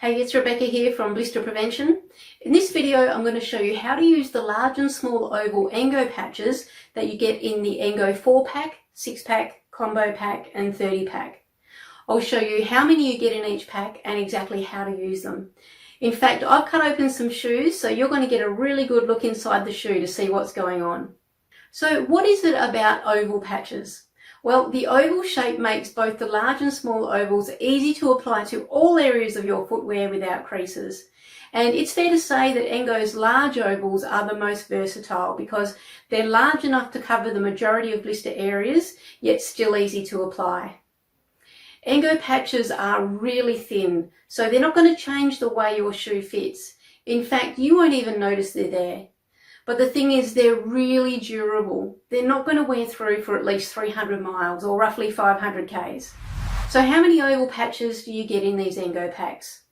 Hey, it's Rebecca here from Blister Prevention. In this video, I'm going to show you how to use the large and small oval ENGO patches that you get in the ENGO 4-pack, 6-pack, combo pack and 30-pack. I'll show you how many you get in each pack and exactly how to use them. In fact, I've cut open some shoes, so you're going to get a really good look inside the shoe to see what's going on. So what is it about oval patches? Well, the oval shape makes both the large and small ovals easy to apply to all areas of your footwear without creases. And it's fair to say that ENGO's large ovals are the most versatile because they're large enough to cover the majority of blister areas, yet still easy to apply. ENGO patches are really thin, so they're not going to change the way your shoe fits. In fact, you won't even notice they're there. But the thing is, they're really durable. They're not going to wear through for at least 300 miles or roughly 500 Ks. So how many oval patches do you get in these ENGO packs?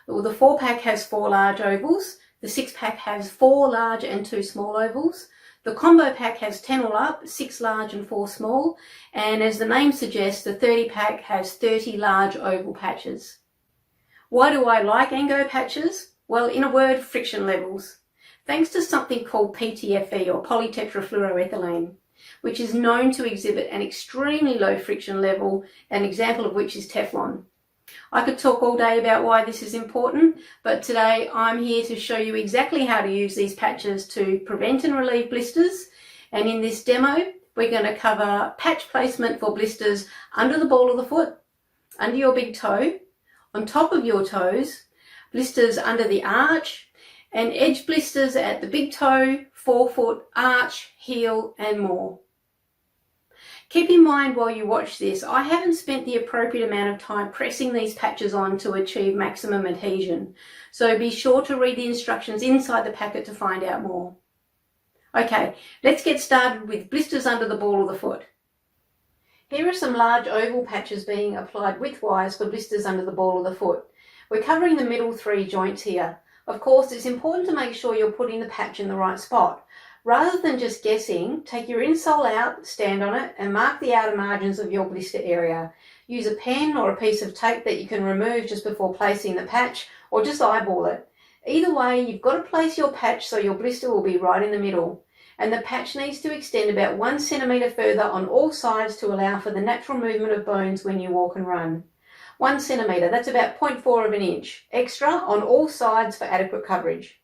Well, the 4-pack has 4 large ovals, the 6-pack has 4 large and 2 small ovals, the combo pack has 10 all up, 6 large and 4 small, and as the name suggests, the 30-pack has 30 large oval patches. Why do I like ENGO patches? Well, in a word, friction levels. Thanks to something called PTFE or polytetrafluoroethylene, which is known to exhibit an extremely low friction level, an example of which is Teflon. I could talk all day about why this is important, but today I'm here to show you exactly how to use these patches to prevent and relieve blisters. And in this demo, we're going to cover patch placement for blisters under the ball of the foot, under your big toe, on top of your toes, blisters under the arch, and edge blisters at the big toe, forefoot, arch, heel and more. Keep in mind while you watch this, I haven't spent the appropriate amount of time pressing these patches on to achieve maximum adhesion, so be sure to read the instructions inside the packet to find out more. Okay, let's get started with blisters under the ball of the foot. Here are some large oval patches being applied widthwise for blisters under the ball of the foot. We're covering the middle 3 joints here. Of course, it's important to make sure you're putting the patch in the right spot. Rather than just guessing, take your insole out, stand on it, and mark the outer margins of your blister area. Use a pen or a piece of tape that you can remove just before placing the patch, or just eyeball it. Either way, you've got to place your patch so your blister will be right in the middle. And the patch needs to extend about 1 centimetre further on all sides to allow for the natural movement of bones when you walk and run. 1 centimetre, that's about 0.4 of an inch, extra on all sides for adequate coverage.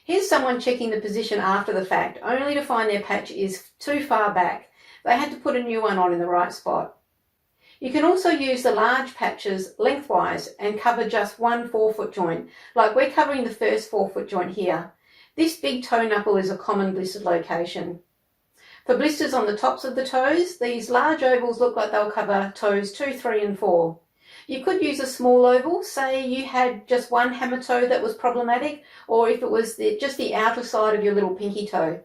Here's someone checking the position after the fact, only to find their patch is too far back. They had to put a new one on in the right spot. You can also use the large patches lengthwise and cover just one forefoot joint, like we're covering the first forefoot joint here. This big toe knuckle is a common blistered location. For blisters on the tops of the toes, these large ovals look like they'll cover toes 2, 3 and 4. You could use a small oval, say you had just one hammer toe that was problematic, or if it was just the outer side of your little pinky toe.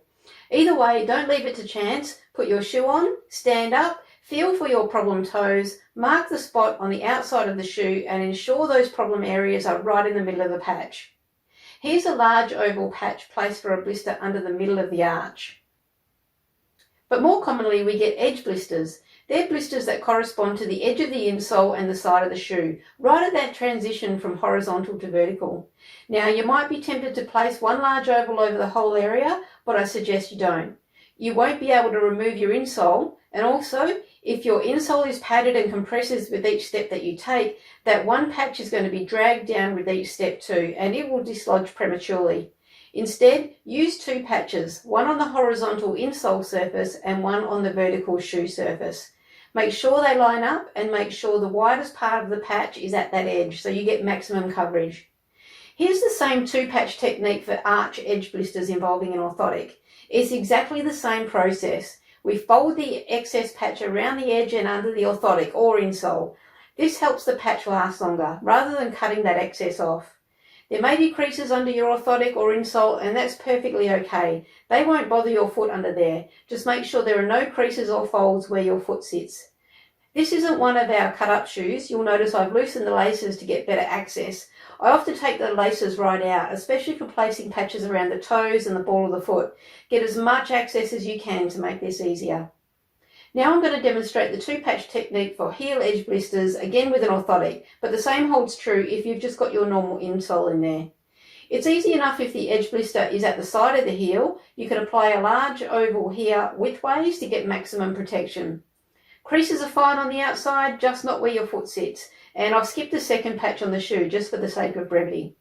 Either way, don't leave it to chance. Put your shoe on, stand up, feel for your problem toes, mark the spot on the outside of the shoe and ensure those problem areas are right in the middle of the patch. Here's a large oval patch placed for a blister under the middle of the arch. But more commonly we get edge blisters. They're blisters that correspond to the edge of the insole and the side of the shoe, right at that transition from horizontal to vertical. Now you might be tempted to place one large oval over the whole area, but I suggest you don't. You won't be able to remove your insole, and also if your insole is padded and compresses with each step that you take, that one patch is going to be dragged down with each step too, and it will dislodge prematurely. Instead, use 2 patches, one on the horizontal insole surface and one on the vertical shoe surface. Make sure they line up and make sure the widest part of the patch is at that edge so you get maximum coverage. Here's the same 2-patch technique for arch edge blisters involving an orthotic. It's exactly the same process. We fold the excess patch around the edge and under the orthotic or insole. This helps the patch last longer rather than cutting that excess off. There may be creases under your orthotic or insole, and that's perfectly okay. They won't bother your foot under there. Just make sure there are no creases or folds where your foot sits. This isn't one of our cut-up shoes. You'll notice I've loosened the laces to get better access. I often take the laces right out, especially for placing patches around the toes and the ball of the foot. Get as much access as you can to make this easier. Now I'm going to demonstrate the two-patch technique for heel edge blisters, again with an orthotic, but the same holds true if you've just got your normal insole in there. It's easy enough if the edge blister is at the side of the heel. You can apply a large oval here widthways to get maximum protection. Creases are fine on the outside, just not where your foot sits, and I've skipped the second patch on the shoe just for the sake of brevity.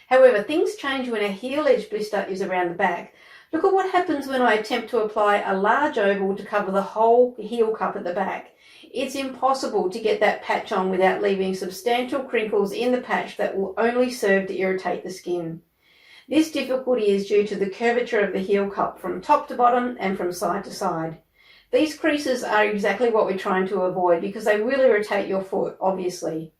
However, things change when a heel edge blister is around the back. Look at what happens when I attempt to apply a large oval to cover the whole heel cup at the back. It's impossible to get that patch on without leaving substantial crinkles in the patch that will only serve to irritate the skin. This difficulty is due to the curvature of the heel cup from top to bottom and from side to side. These creases are exactly what we're trying to avoid because they will irritate your foot, obviously.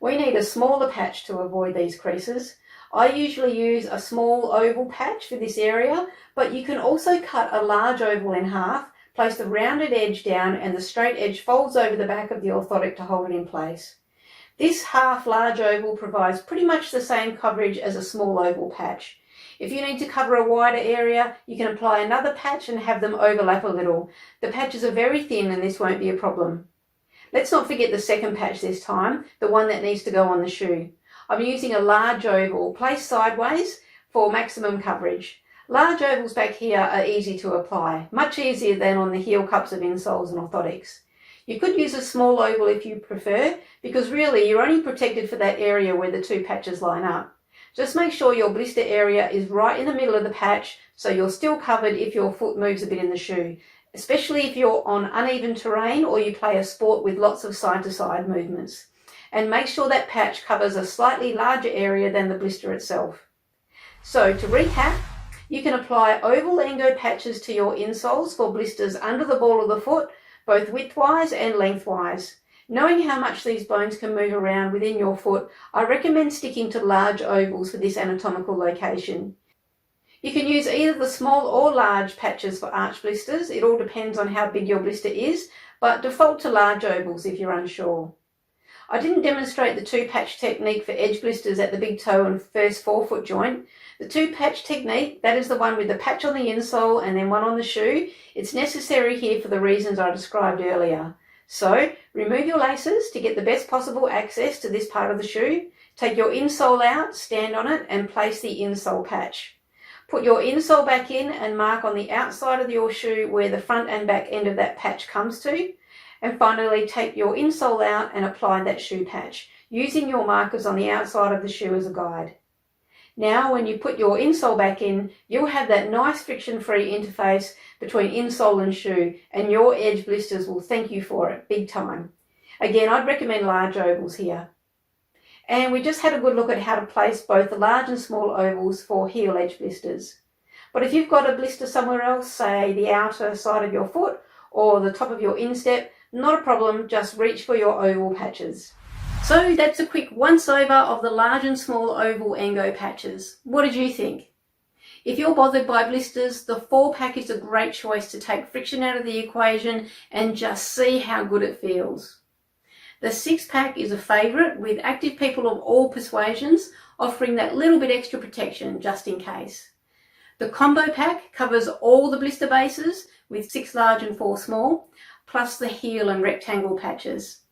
We need a smaller patch to avoid these creases. I usually use a small oval patch for this area, but you can also cut a large oval in half, place the rounded edge down and the straight edge folds over the back of the orthotic to hold it in place. This half large oval provides pretty much the same coverage as a small oval patch. If you need to cover a wider area, you can apply another patch and have them overlap a little. The patches are very thin and this won't be a problem. Let's not forget the second patch this time, the one that needs to go on the shoe. I'm using a large oval placed sideways for maximum coverage. Large ovals back here are easy to apply, much easier than on the heel cups of insoles and orthotics. You could use a small oval if you prefer, because really you're only protected for that area where the two patches line up. Just make sure your blister area is right in the middle of the patch so you're still covered if your foot moves a bit in the shoe, especially if you're on uneven terrain or you play a sport with lots of side-to-side movements. And make sure that patch covers a slightly larger area than the blister itself. So to recap, you can apply oval ENGO patches to your insoles for blisters under the ball of the foot, both widthwise and lengthwise. Knowing how much these bones can move around within your foot, I recommend sticking to large ovals for this anatomical location. You can use either the small or large patches for arch blisters. It all depends on how big your blister is, but default to large ovals if you're unsure. I didn't demonstrate the two-patch technique for edge blisters at the big toe and first forefoot joint. The two-patch technique, that is the one with the patch on the insole and then one on the shoe, it's necessary here for the reasons I described earlier. So, remove your laces to get the best possible access to this part of the shoe. Take your insole out, stand on it and place the insole patch. Put your insole back in and mark on the outside of your shoe where the front and back end of that patch comes to. And finally, take your insole out and apply that shoe patch, using your markers on the outside of the shoe as a guide. Now, when you put your insole back in, you'll have that nice friction-free interface between insole and shoe, and your edge blisters will thank you for it, big time. Again, I'd recommend large ovals here. And we just had a good look at how to place both the large and small ovals for heel edge blisters. But if you've got a blister somewhere else, say the outer side of your foot or the top of your instep, not a problem, just reach for your oval patches. So that's a quick once-over of the large and small oval ENGO patches. What did you think? If you're bothered by blisters, the 4-pack is a great choice to take friction out of the equation and just see how good it feels. The 6-pack is a favourite with active people of all persuasions, offering that little bit extra protection just in case. The combo pack covers all the blister bases with 6 large and 4 small, plus the heel and rectangle patches.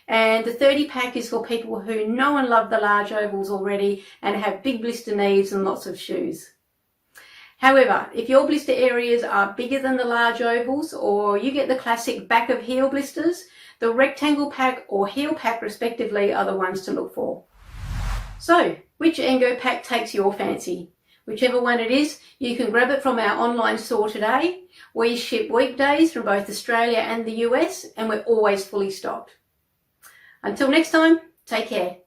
And the 30-pack is for people who know and love the large ovals already and have big blister needs and lots of shoes. However, if your blister areas are bigger than the large ovals, or you get the classic back of heel blisters, the rectangle pack or heel pack respectively are the ones to look for. So, which ENGO pack takes your fancy? Whichever one it is, you can grab it from our online store today. We ship weekdays from both Australia and the US, and we're always fully stocked. Until next time, take care.